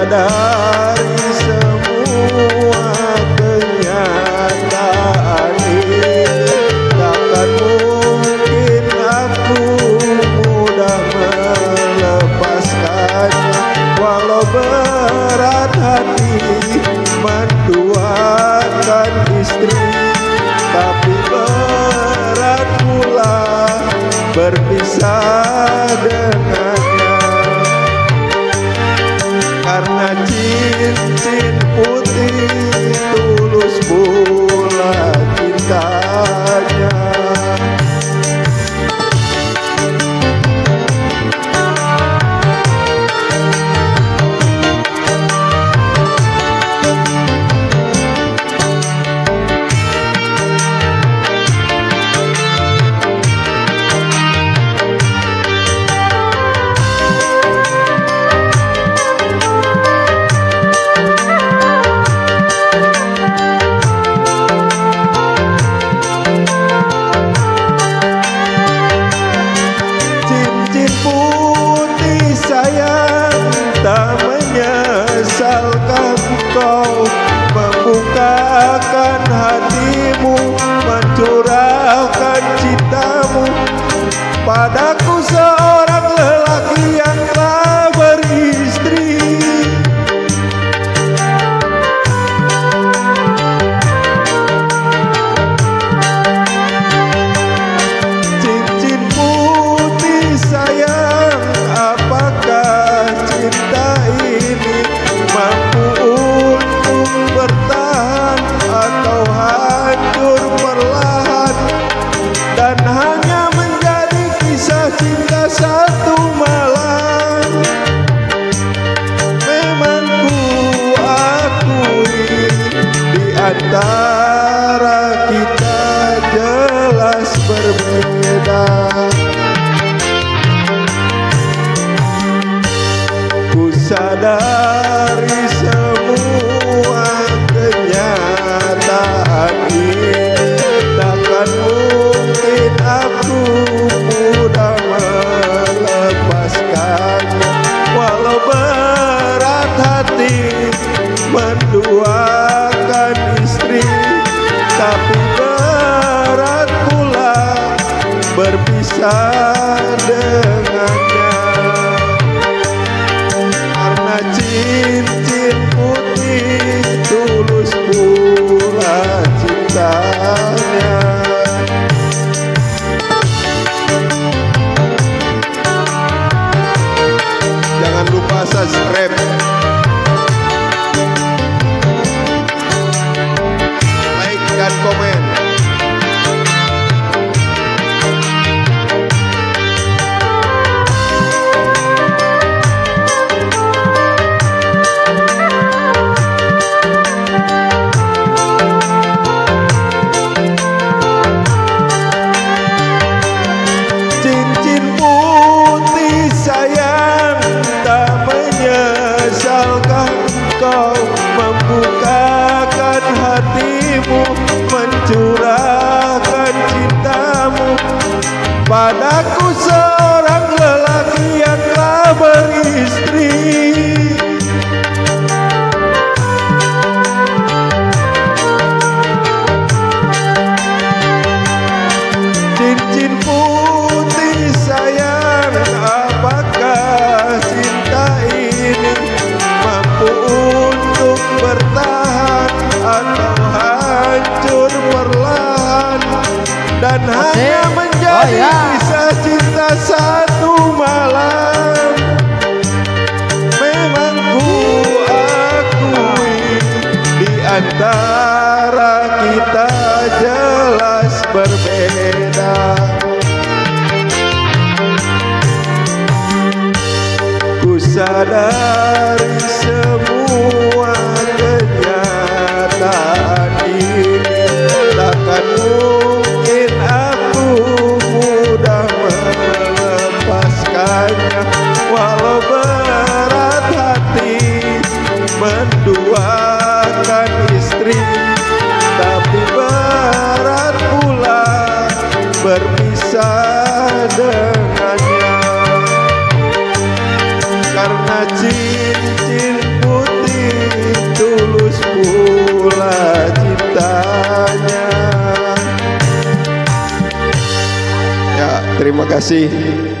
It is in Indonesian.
sadari semua kenyataan ini, takkan mungkin aku mudah melepaskannya. Walau berat hati menduakan istri, tapi berat pula berpisah dengannya. Karena cincin putih tulus pula cintanya. Putih sayang, tak menyesalkan kau membukakan hatimu, mencurahkan cintamu padaku, seorang lelaki yang telah beristri. Cincin putih sayang, apakah cinta ini mampu untuk bertahan atau hancur perlahan, dan hanya menjadi kisah cinta satu malam? Memang ku akui di antara kita jelas berbeda. Ku sadari semua kenyataan ini, takkan mungkin aku mudah melepaskannya. Walau berat hati menduakan istri, tapi berat pula berpisah dengannya. Karena cincin putih tulus pula cintanya. Jangan lupa subscribe, like dan komen. Cincin putih sayang, tak menyesalkan kau membukakan hatimu, mencurahkan cintamu padaku, seorang lelaki yang telah beristri. Cincin putih sayang, apakah cinta ini mampu untuk bertahan atau hancur perlahan, dan hanya menjadi kisah cinta satu malam? Memang ku akui di antara kita jelas berbeda. Ku sadari semua kenyataan ini, takkan mungkin aku mudah melepaskannya. Walau berat hati menduakan istri, tapi berat pula berpisah dengannya. Karena cincin putih Terima kasih.